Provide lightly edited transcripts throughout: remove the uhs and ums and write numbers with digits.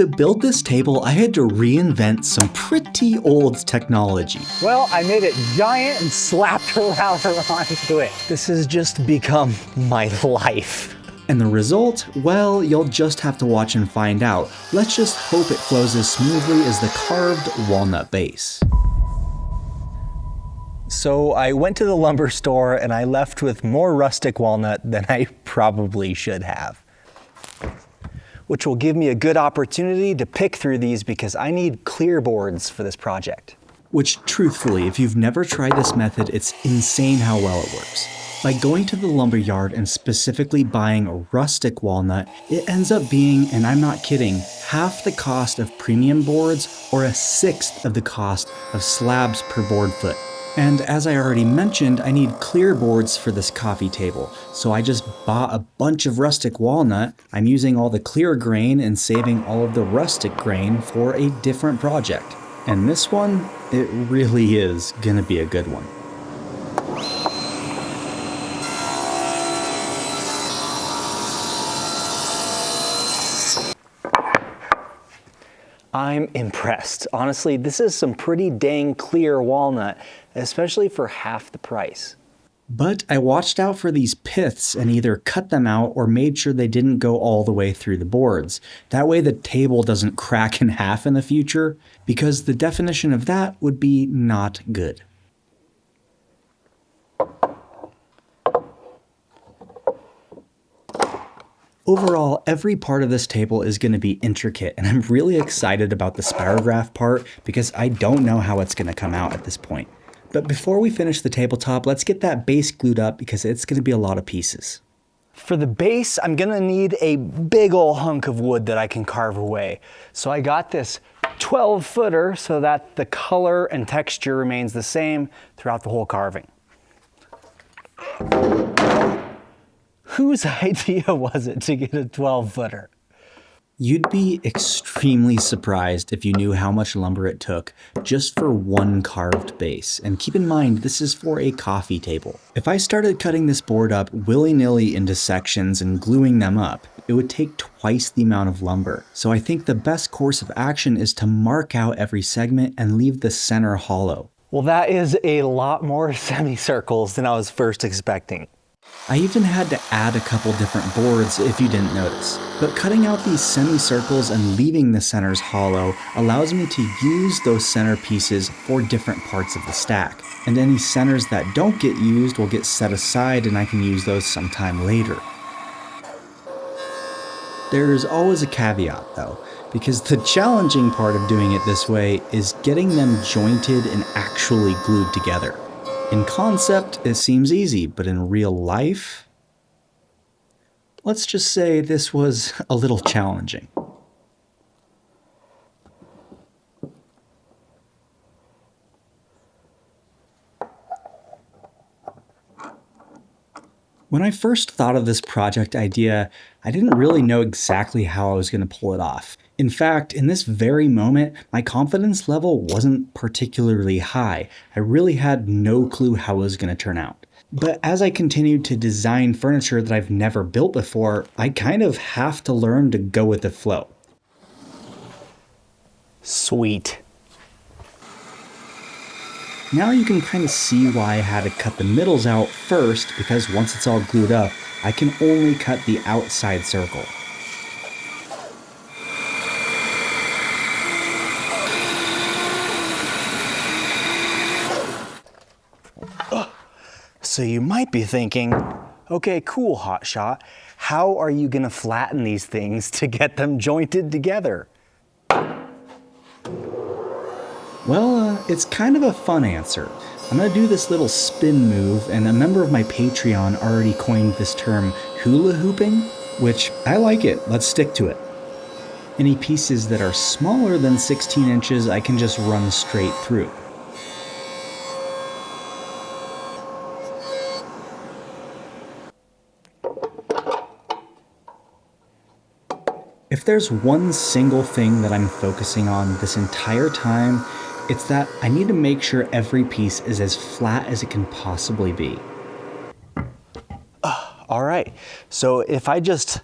To build this table, I had to reinvent some pretty old technology. Well, I made it giant and slapped a router onto it. This has just become my life. And the result? Well, you'll just have to watch and find out. Let's just hope it flows as smoothly as the carved walnut base. So I went to the lumber store and I left with more rustic walnut than I probably should have, which will give me a good opportunity to pick through these because I need clear boards for this project. Which, truthfully, if you've never tried this method, it's insane how well it works. By going to the lumber yard and specifically buying a rustic walnut, it ends up being, and I'm not kidding, half the cost of premium boards or a sixth of the cost of slabs per board foot. And as I already mentioned, I need clear boards for this coffee table, so I just bought a bunch of rustic walnut. I'm using all the clear grain and saving all of the rustic grain for a different project. And this one, it really is gonna be a good one. I'm impressed. Honestly, this is some pretty dang clear walnut, especially for half the price. But I watched out for these piths and either cut them out or made sure they didn't go all the way through the boards. That way the table doesn't crack in half in the future, because the definition of that would be not good. Overall, every part of this table is going to be intricate, and I'm really excited about the spirograph part because I don't know how it's going to come out at this point. But before we finish the tabletop, let's get that base glued up because it's going to be a lot of pieces. For the base, I'm gonna need a big ol' hunk of wood that I can carve away. So I got this 12-footer so that the color and texture remains the same throughout the whole carving. Whose idea was it to get a 12-footer? You'd be extremely surprised if you knew how much lumber it took just for one carved base. And keep in mind, this is for a coffee table. If I started cutting this board up willy-nilly into sections and gluing them up, it would take twice the amount of lumber. So I think the best course of action is to mark out every segment and leave the center hollow. Well, that is a lot more semicircles than I was first expecting. I even had to add a couple different boards if you didn't notice. But cutting out these semicircles and leaving the centers hollow allows me to use those center pieces for different parts of the stack. And any centers that don't get used will get set aside and I can use those sometime later. There's always a caveat though, because the challenging part of doing it this way is getting them jointed and actually glued together. In concept, it seems easy, but in real life, let's just say this was a little challenging. When I first thought of this project idea, I didn't really know exactly how I was going to pull it off. In fact, in this very moment, my confidence level wasn't particularly high. I really had no clue how it was going to turn out. But as I continued to design furniture that I've never built before, I kind of have to learn to go with the flow. Sweet. Now you can kind of see why I had to cut the middles out first, because once it's all glued up, I can only cut the outside circle. So you might be thinking, okay, cool, hotshot. How are you gonna flatten these things to get them jointed together? Well, it's kind of a fun answer. I'm gonna do this little spin move, and a member of my Patreon already coined this term hula hooping, which I like it. Let's stick to it. Any pieces that are smaller than 16 inches, I can just run straight through. If there's one single thing that I'm focusing on this entire time, it's that I need to make sure every piece is as flat as it can possibly be. All right, so if I just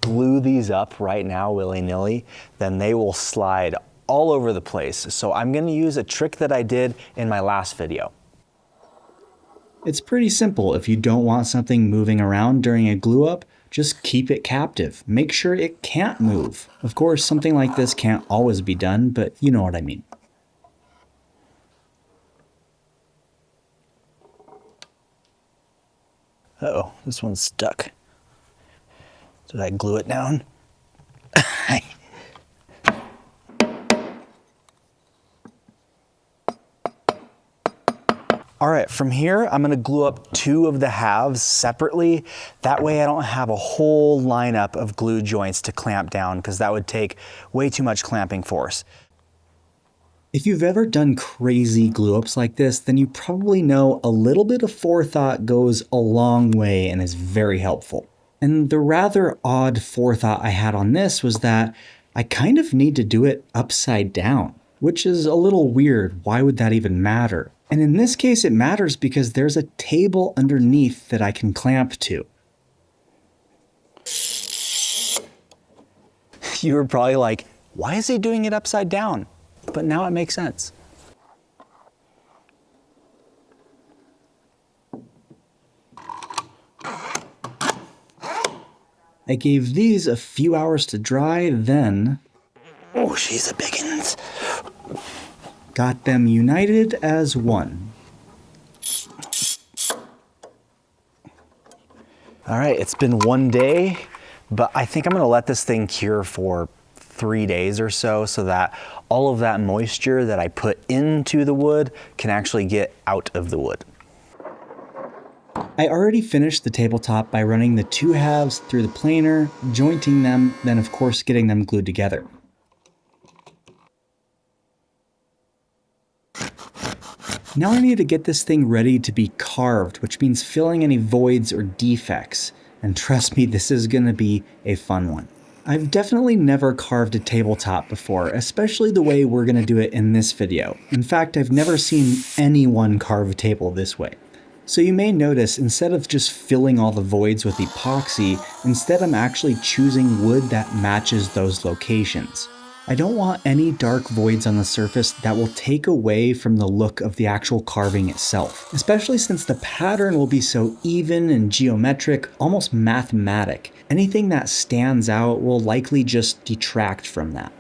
glue these up right now willy-nilly, then they will slide all over the place. So I'm going to use a trick that I did in my last video. It's pretty simple. If you don't want something moving around during a glue up, just keep it captive. Make sure it can't move. Of course, something like this can't always be done, but you know what I mean. Uh-oh, this one's stuck. Did I glue it down? All right, from here, I'm gonna glue up 2 of the halves separately. That way I don't have a whole lineup of glue joints to clamp down, because that would take way too much clamping force. If you've ever done crazy glue ups like this, then you probably know a little bit of forethought goes a long way and is very helpful. And the rather odd forethought I had on this was that I kind of need to do it upside down, which is a little weird. Why would that even matter? And in this case, it matters because there's a table underneath that I can clamp to. You were probably like, why is he doing it upside down? But now it makes sense. I gave these a few hours to dry, then Oh, she's a biggins. got them united as one. All right, it's been 1 day, but I think I'm gonna let this thing cure for 3 days or so that all of that moisture that I put into the wood can actually get out of the wood. I already finished the tabletop by running the 2 halves through the planer, jointing them, then of course getting them glued together. Now I need to get this thing ready to be carved, which means filling any voids or defects. And trust me, this is going to be a fun one. I've definitely never carved a tabletop before, especially the way we're going to do it in this video. In fact, I've never seen anyone carve a table this way. So you may notice, instead of just filling all the voids with epoxy, instead I'm actually choosing wood that matches those locations. I don't want any dark voids on the surface that will take away from the look of the actual carving itself, especially since the pattern will be so even and geometric, almost mathematic. Anything that stands out will likely just detract from that.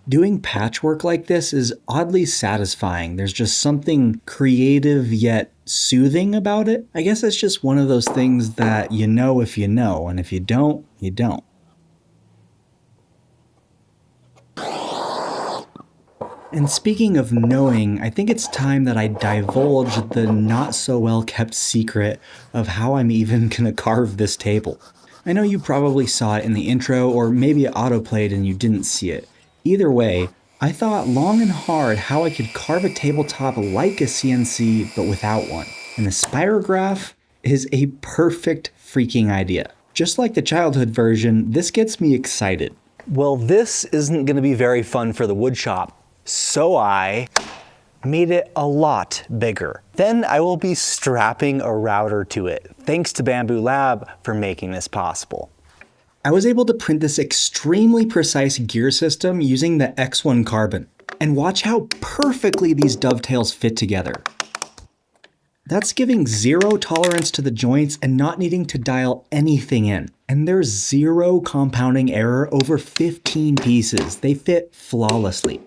Doing patchwork like this is oddly satisfying. There's just something creative yet soothing about it. I guess it's just one of those things that you know if you know, and if you don't, you don't. And speaking of knowing, I think it's time that I divulge the not so well kept secret of how I'm even gonna carve this table. I know you probably saw it in the intro, or maybe it autoplayed and you didn't see it. Either way, I thought long and hard how I could carve a tabletop like a CNC but without one. And the spirograph is a perfect freaking idea. Just like the childhood version, this gets me excited. Well, this isn't gonna be very fun for the wood shop, so I made it a lot bigger. Then I will be strapping a router to it. Thanks to Bamboo Lab for making this possible. I was able to print this extremely precise gear system using the X1 carbon. And watch how perfectly these dovetails fit together. That's giving zero tolerance to the joints and not needing to dial anything in. And there's zero compounding error over 15 pieces. They fit flawlessly.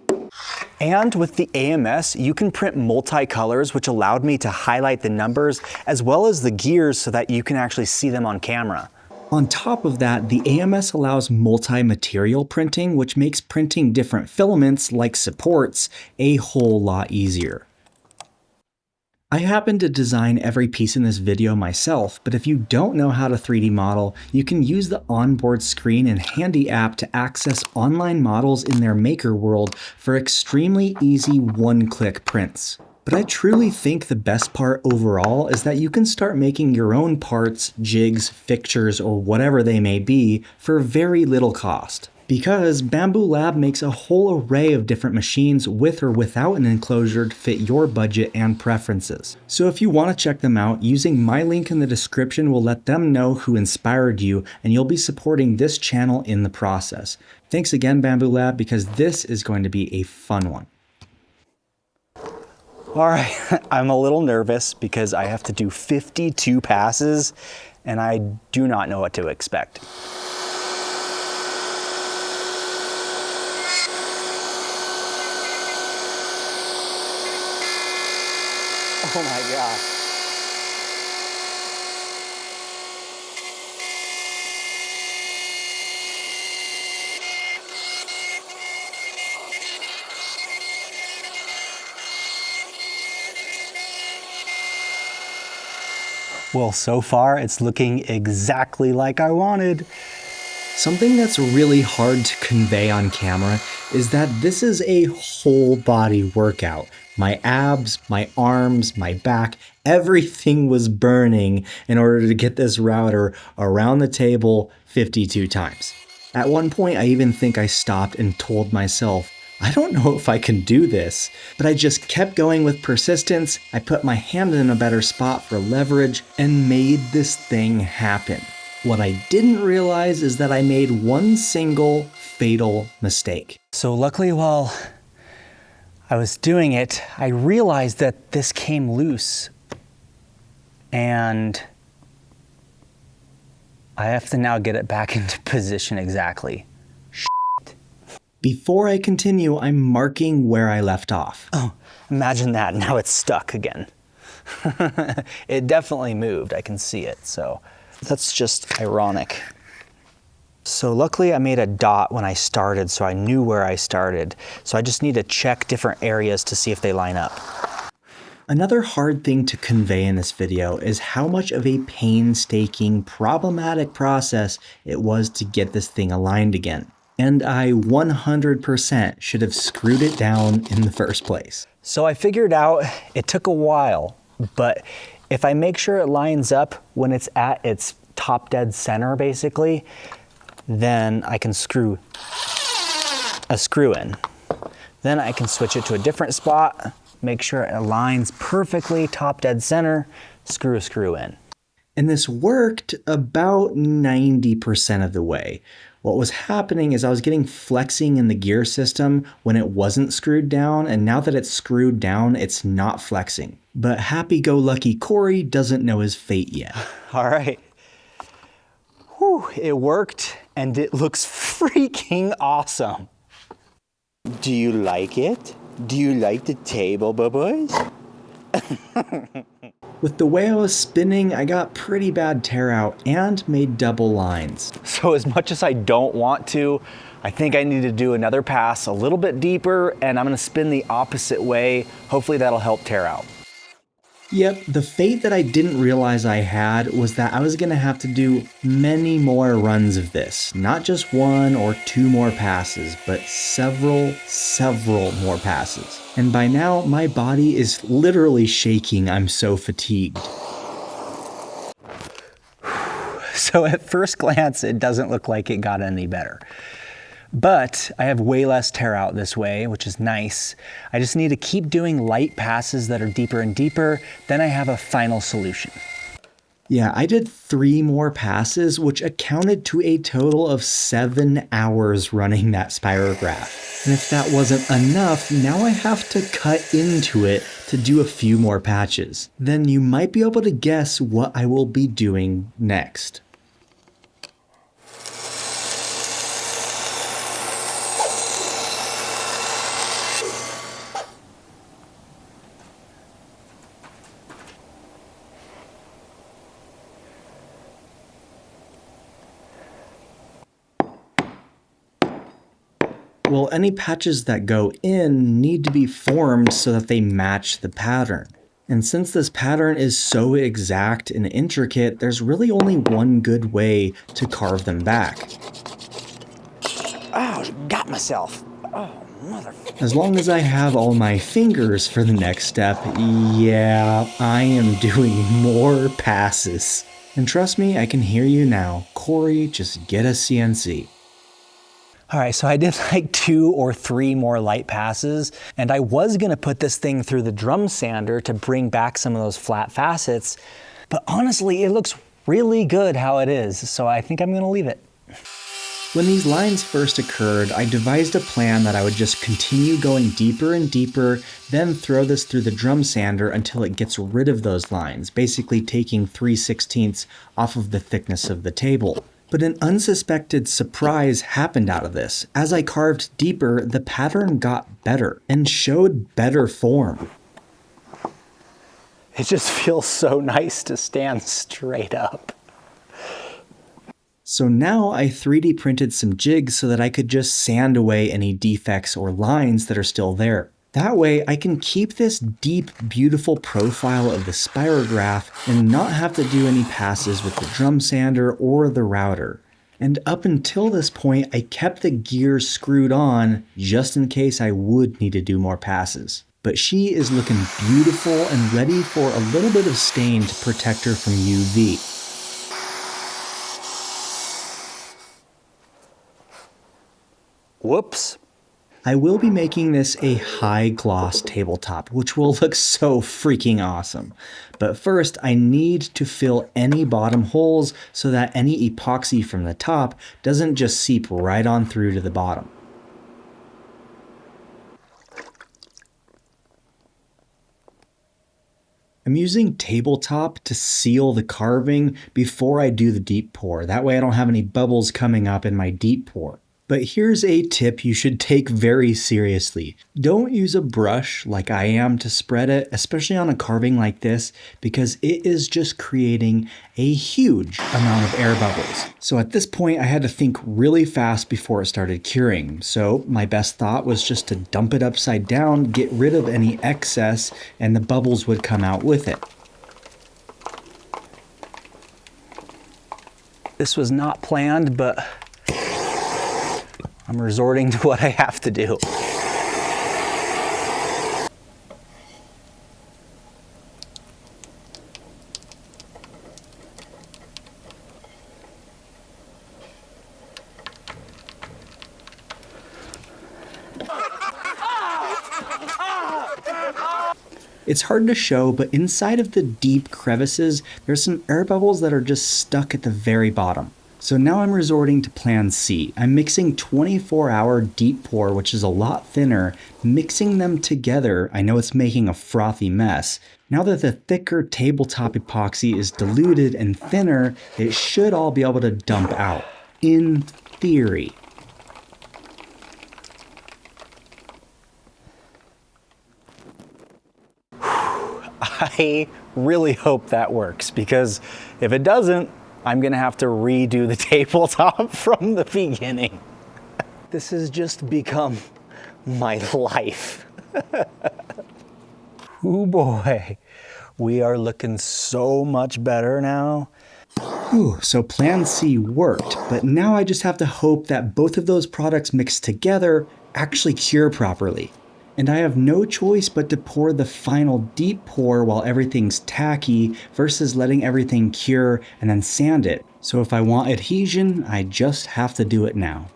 And with the AMS, you can print multicolors, which allowed me to highlight the numbers as well as the gears so that you can actually see them on camera. On top of that, the AMS allows multi-material printing, which makes printing different filaments, like supports, a whole lot easier. I happen to design every piece in this video myself, but if you don't know how to 3D model, you can use the onboard screen and handy app to access online models in their maker world for extremely easy one-click prints. But I truly think the best part overall is that you can start making your own parts, jigs, fixtures, or whatever they may be for very little cost. Because Bamboo Lab makes a whole array of different machines with or without an enclosure to fit your budget and preferences. So if you want to check them out, using my link in the description will let them know who inspired you, and you'll be supporting this channel in the process. Thanks again, Bamboo Lab, because this is going to be a fun one. All right, I'm a little nervous because I have to do 52 passes and I do not know what to expect. Oh my gosh. Well, so far it's looking exactly like I wanted. Something that's really hard to convey on camera is that this is a whole body workout. My abs, my arms, my back, everything was burning in order to get this router around the table 52 times. At one point, I even think I stopped and told myself, I don't know if I can do this, but I just kept going with persistence. I put my hand in a better spot for leverage and made this thing happen. What I didn't realize is that I made one single fatal mistake. So luckily while I was doing it, I realized that this came loose and I have to now get it back into position exactly. Before I continue, I'm marking where I left off. Oh, imagine that, now it's stuck again. It definitely moved, I can see it, so that's just ironic. So luckily I made a dot when I started, so I knew where I started. So I just need to check different areas to see if they line up. Another hard thing to convey in this video is how much of a painstaking, problematic process it was to get this thing aligned again. And I 100% should have screwed it down in the first place. So I figured out it took a while, but if I make sure it lines up when it's at its top dead center basically, then I can screw a screw in. Then I can switch it to a different spot, make sure it aligns perfectly top dead center, screw a screw in. And this worked about 90% of the way. What was happening is I was getting flexing in the gear system when it wasn't screwed down, and now that it's screwed down, it's not flexing. But happy-go-lucky Corey doesn't know his fate yet. All right. Whew, it worked, and it looks freaking awesome. Do you like it? Do you like the table, boys? With the way I was spinning, I got pretty bad tear out and made double lines. So as much as I don't want to, I think I need to do another pass a little bit deeper, and I'm gonna spin the opposite way. Hopefully that'll help tear out. Yep, the fate that I didn't realize I had was that I was gonna have to do many more runs of this. Not just one or two more passes, but several more passes. And by now, my body is literally shaking. I'm so fatigued. So at first glance, it doesn't look like it got any better. But I have way less tear out this way, which is nice. I just need to keep doing light passes that are deeper and deeper, then I have a final solution. Yeah, I did 3 more passes, which accounted to a total of 7 hours running that spirograph. And if that wasn't enough, now I have to cut into it to do a few more patches. Then you might be able to guess what I will be doing next. Well, any patches that go in need to be formed so that they match the pattern. And since this pattern is so exact and intricate, there's really only one good way to carve them back. Oh, got myself. Oh, mother. As long as I have all my fingers for the next step, yeah, I am doing more passes. And trust me, I can hear you now. Corey, just get a CNC. All right, so I did like 2 or 3 more light passes, and I was gonna put this thing through the drum sander to bring back some of those flat facets, but honestly, it looks really good how it is, so I think I'm gonna leave it. When these lines first occurred, I devised a plan that I would just continue going deeper and deeper, then throw this through the drum sander until it gets rid of those lines, basically taking 3/16 off of the thickness of the table. But an unsuspected surprise happened out of this. As I carved deeper, the pattern got better and showed better form. It just feels so nice to stand straight up. So now I 3D printed some jigs so that I could just sand away any defects or lines that are still there. That way I can keep this deep, beautiful profile of the spirograph and not have to do any passes with the drum sander or the router. And up until this point, I kept the gear screwed on just in case I would need to do more passes. But she is looking beautiful and ready for a little bit of stain to protect her from UV. Whoops. I will be making this a high gloss tabletop, which will look so freaking awesome. But first, I need to fill any bottom holes so that any epoxy from the top doesn't just seep right on through to the bottom. I'm using tabletop to seal the carving before I do the deep pour. That way I don't have any bubbles coming up in my deep pour. But here's a tip you should take very seriously. Don't use a brush like I am to spread it, especially on a carving like this, because it is just creating a huge amount of air bubbles. So at this point, I had to think really fast before it started curing. So my best thought was just to dump it upside down, get rid of any excess, and the bubbles would come out with it. This was not planned, but I'm resorting to what I have to do. It's hard to show, but inside of the deep crevices, there's some air bubbles that are just stuck at the very bottom. So now I'm resorting to plan C. I'm mixing 24-hour deep pour, which is a lot thinner, mixing them together. I know it's making a frothy mess. Now that the thicker tabletop epoxy is diluted and thinner, it should all be able to dump out, in theory. I really hope that works, because if it doesn't, I'm gonna have to redo the tabletop from the beginning. This has just become my life. Oh boy, we are looking so much better now. Ooh, so plan C worked, but now I just have to hope that both of those products mixed together actually cure properly. And I have no choice but to pour the final deep pour while everything's tacky versus letting everything cure and then sand it. So if I want adhesion, I just have to do it now.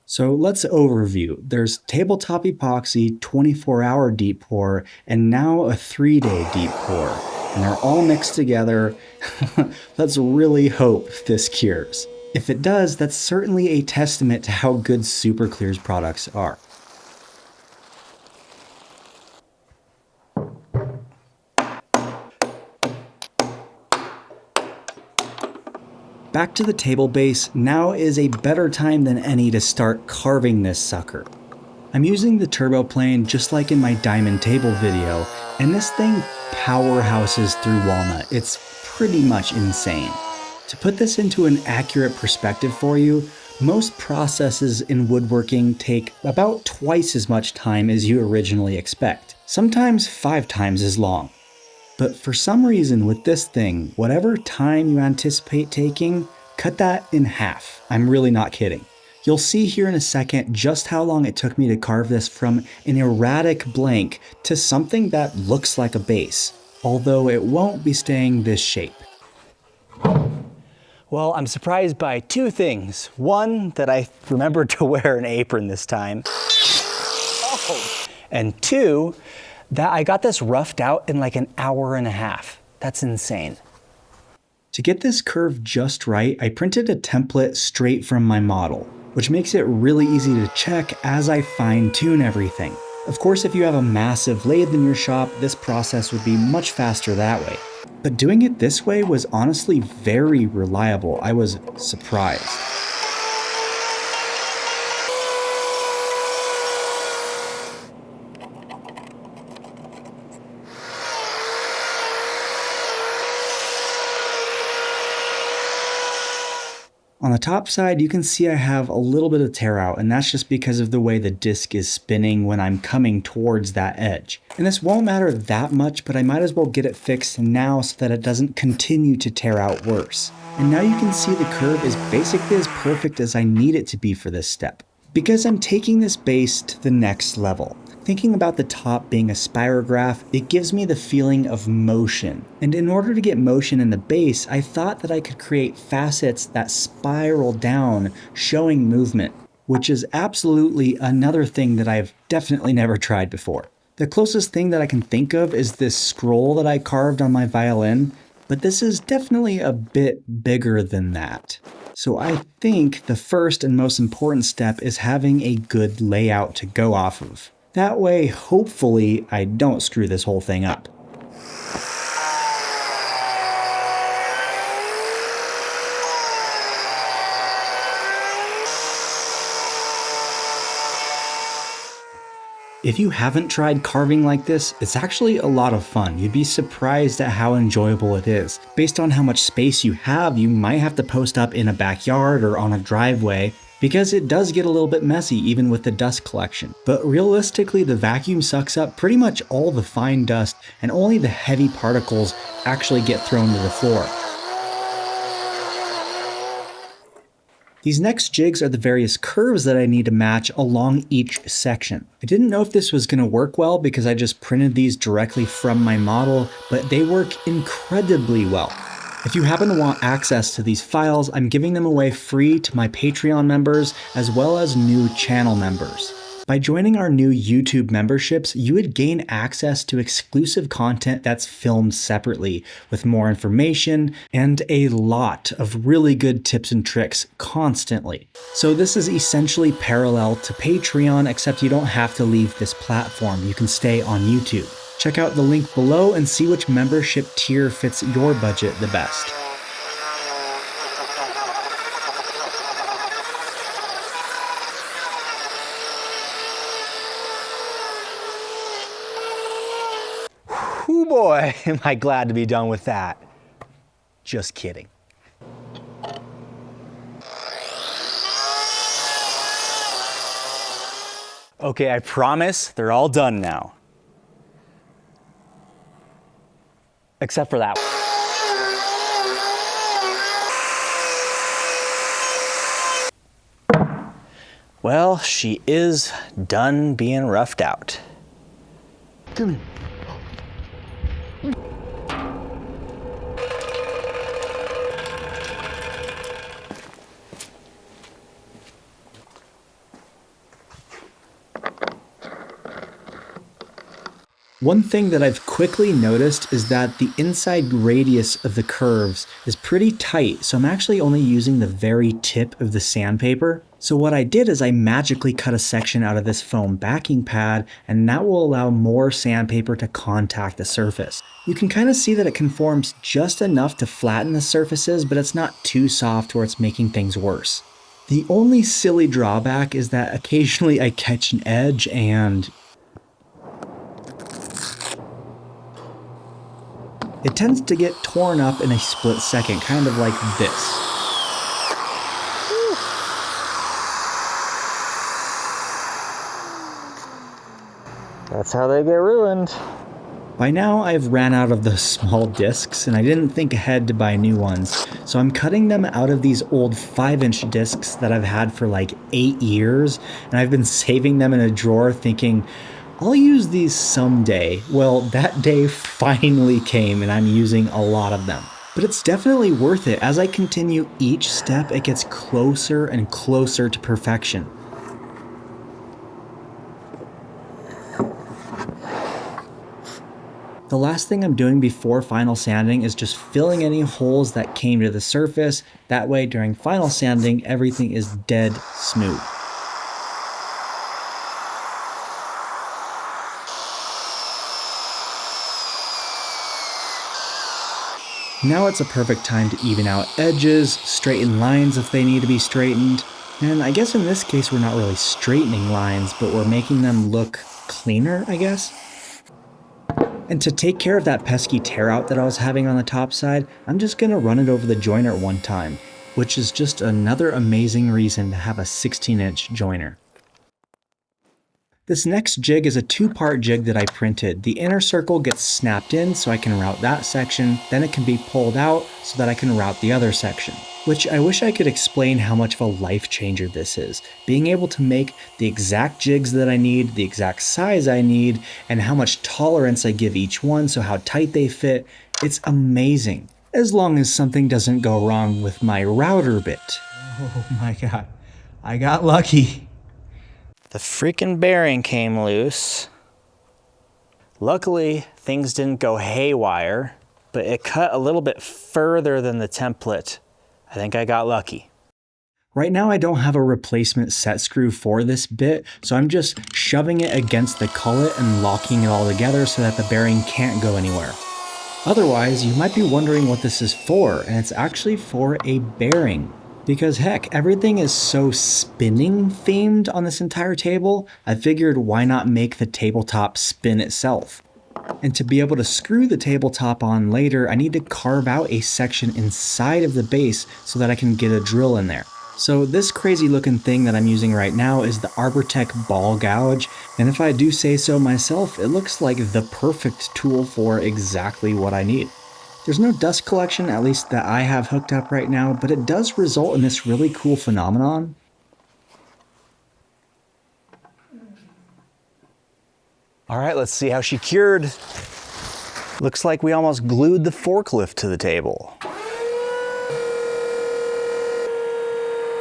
So let's overview. There's tabletop epoxy, 24-hour deep pour, and now a 3-day deep pour. And they're all mixed together. Let's really hope this cures. If it does, that's certainly a testament to how good SUPERCLEAR's products are. Back to the table base, now is a better time than any to start carving this sucker. I'm using the turbo plane just like in my diamond table video, and this thing powerhouses through walnut. It's pretty much insane. To put this into an accurate perspective for you, Most processes in woodworking take about twice as much time as you originally expect, sometimes 5 times as long. But for some reason with this thing, whatever time you anticipate taking, cut that in half. I'm really not kidding. You'll see here in a second just how long it took me to carve this from an erratic blank to something that looks like a base, although it won't be staying this shape. Well, I'm surprised by 2 things. One, that I remembered to wear an apron this time. Oh. And 2, that I got this roughed out in like an hour and a half. That's insane. To get this curve just right, I printed a template straight from my model, which makes it really easy to check as I fine-tune everything. Of course, if you have a massive lathe in your shop, this process would be much faster that way. But doing it this way was honestly very reliable. I was surprised. On the top side, you can see I have a little bit of tear out, and that's just because of the way the disc is spinning when I'm coming towards that edge. And this won't matter that much, but I might as well get it fixed now so that it doesn't continue to tear out worse. And now you can see the curve is basically as perfect as I need it to be for this step, because I'm taking this base to the next level. Thinking about the top being a spirograph, it gives me the feeling of motion. And in order to get motion in the base, I thought that I could create facets that spiral down, showing movement, which is absolutely another thing that I've definitely never tried before. The closest thing that I can think of is this scroll that I carved on my violin, but this is definitely a bit bigger than that. So I think the first and most important step is having a good layout to go off of. That way, hopefully, I don't screw this whole thing up. If you haven't tried carving like this, it's actually a lot of fun. You'd be surprised at how enjoyable it is. Based on how much space you have, you might have to post up in a backyard or on a driveway, because it does get a little bit messy even with the dust collection. But realistically, the vacuum sucks up pretty much all the fine dust, and only the heavy particles actually get thrown to the floor. These next jigs are the various curves that I need to match along each section. I didn't know if this was going to work well because I just printed these directly from my model, but they work incredibly well. If you happen to want access to these files, I'm giving them away free to my Patreon members as well as new channel members. By joining our new YouTube memberships, you would gain access to exclusive content that's filmed separately, with more information and a lot of really good tips and tricks constantly. So this is essentially parallel to Patreon, except you don't have to leave this platform. You can stay on YouTube. Check out the link below and see which membership tier fits your budget the best. Whoo boy, am I glad to be done with that. Just kidding. Okay, I promise they're all done now. Except for that one. Well, she is done being roughed out. Come in. One thing that I've quickly noticed is that the inside radius of the curves is pretty tight, so I'm actually only using the very tip of the sandpaper. So what I did is I magically cut a section out of this foam backing pad, and that will allow more sandpaper to contact the surface. You can kind of see that it conforms just enough to flatten the surfaces, but it's not too soft where it's making things worse. The only silly drawback is that occasionally I catch an edge and it tends to get torn up in a split second, kind of like this. That's how they get ruined. By now, I've ran out of the small discs, and I didn't think ahead to buy new ones, so I'm cutting them out of these old 5-inch discs that I've had for like 8 years, and I've been saving them in a drawer thinking, I'll use these someday. Well, that day finally came, and I'm using a lot of them. But it's definitely worth it. As I continue each step, it gets closer and closer to perfection. The last thing I'm doing before final sanding is just filling any holes that came to the surface. That way, during final sanding, everything is dead smooth. Now it's a perfect time to even out edges, straighten lines if they need to be straightened. And I guess in this case, we're not really straightening lines, but we're making them look cleaner, I guess. And to take care of that pesky tear out that I was having on the top side, I'm just gonna run it over the joiner one time, which is just another amazing reason to have a 16-inch joiner. This next jig is a 2-part jig that I printed. The inner circle gets snapped in so I can route that section, then it can be pulled out so that I can route the other section. Which I wish I could explain how much of a life changer this is. Being able to make the exact jigs that I need, the exact size I need, and how much tolerance I give each one, so how tight they fit, it's amazing. As long as something doesn't go wrong with my router bit. Oh my god, I got lucky. The freaking bearing came loose. Luckily, things didn't go haywire, but it cut a little bit further than the template. I think I got lucky. Right now I don't have a replacement set screw for this bit, so I'm just shoving it against the cullet and locking it all together so that the bearing can't go anywhere. Otherwise, you might be wondering what this is for, and it's actually for a bearing. Because heck, everything is so spinning themed on this entire table, I figured why not make the tabletop spin itself. And to be able to screw the tabletop on later, I need to carve out a section inside of the base so that I can get a drill in there. So this crazy looking thing that I'm using right now is the Arbortech ball gouge, and if I do say so myself, it looks like the perfect tool for exactly what I need. There's no dust collection, at least that I have hooked up right now, but it does result in this really cool phenomenon. All right, let's see how she cured. Looks like we almost glued the forklift to the table.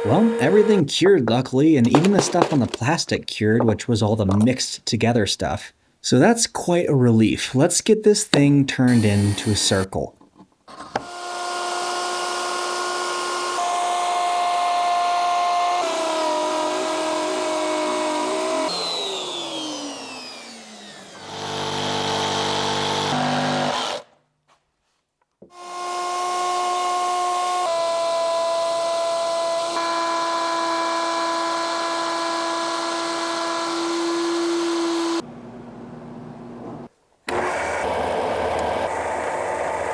Well, everything cured luckily, and even the stuff on the plastic cured, which was all the mixed together stuff. So that's quite a relief. Let's get this thing turned into a circle.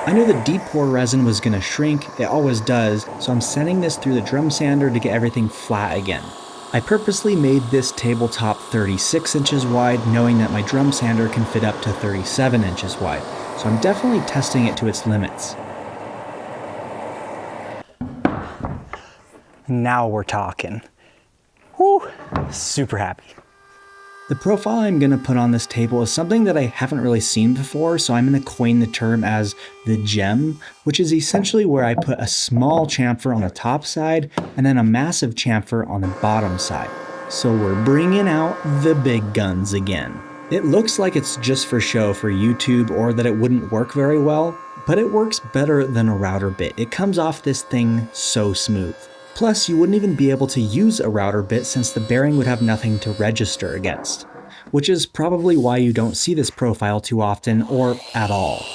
I knew the deep pour resin was going to shrink, it always does, so I'm sending this through the drum sander to get everything flat again. I purposely made this tabletop 36 inches wide, knowing that my drum sander can fit up to 37 inches wide, so I'm definitely testing it to its limits. Now we're talking. Whew, super happy. The profile I'm going to put on this table is something that I haven't really seen before, so I'm going to coin the term as the gem, which is essentially where I put a small chamfer on the top side and then a massive chamfer on the bottom side. So we're bringing out the big guns again. It looks like it's just for show for YouTube or that it wouldn't work very well, but it works better than a router bit. It comes off this thing so smooth. Plus, you wouldn't even be able to use a router bit since the bearing would have nothing to register against, which is probably why you don't see this profile too often or at all.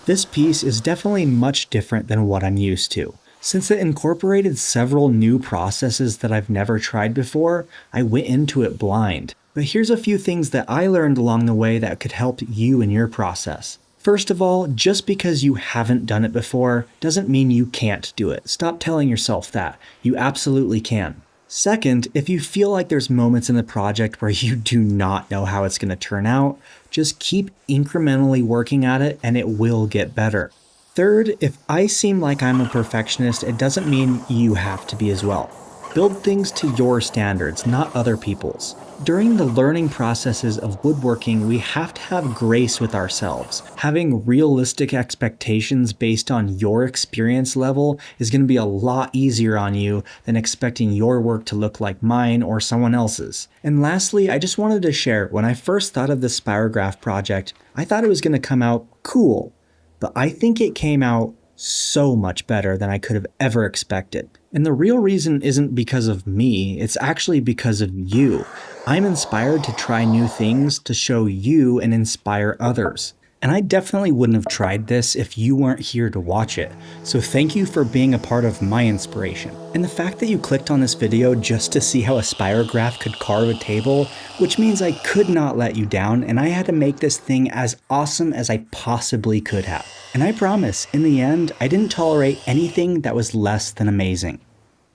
This piece is definitely much different than what I'm used to. Since it incorporated several new processes that I've never tried before, I went into it blind. But here's a few things that I learned along the way that could help you in your process. First of all, just because you haven't done it before doesn't mean you can't do it. Stop telling yourself that. You absolutely can. Second, if you feel like there's moments in the project where you do not know how it's going to turn out, just keep incrementally working at it and it will get better. Third, if I seem like I'm a perfectionist, it doesn't mean you have to be as well. Build things to your standards, not other people's. During the learning processes of woodworking, we have to have grace with ourselves. Having realistic expectations based on your experience level is going to be a lot easier on you than expecting your work to look like mine or someone else's. And lastly, I just wanted to share, when I first thought of this Spirograph project, I thought it was going to come out cool, but I think it came out so much better than I could have ever expected. And the real reason isn't because of me, it's actually because of you. I'm inspired to try new things to show you and inspire others. And I definitely wouldn't have tried this if you weren't here to watch it. So thank you for being a part of my inspiration. And the fact that you clicked on this video just to see how a Spirograph could carve a table, which means I could not let you down, and I had to make this thing as awesome as I possibly could have. And I promise, in the end, I didn't tolerate anything that was less than amazing.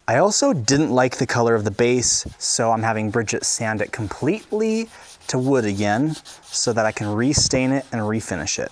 I also didn't like the color of the base, so I'm having Bridget sand it completely to wood again so that I can restain it and refinish it.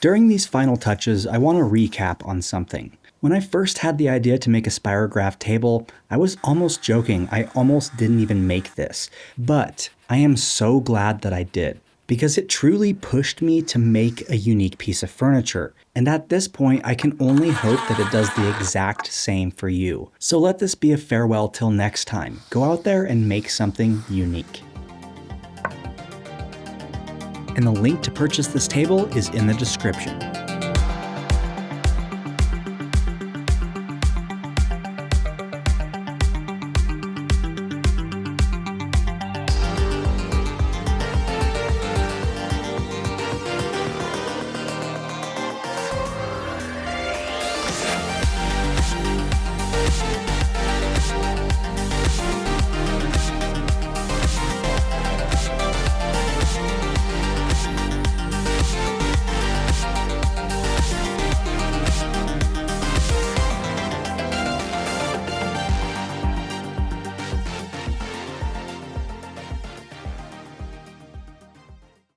During these final touches, I want to recap on something. When I first had the idea to make a Spirograph table, I was almost joking. I almost didn't even make this. But I am so glad that I did, because it truly pushed me to make a unique piece of furniture. And at this point, I can only hope that it does the exact same for you. So let this be a farewell till next time. Go out there and make something unique. And the link to purchase this table is in the description.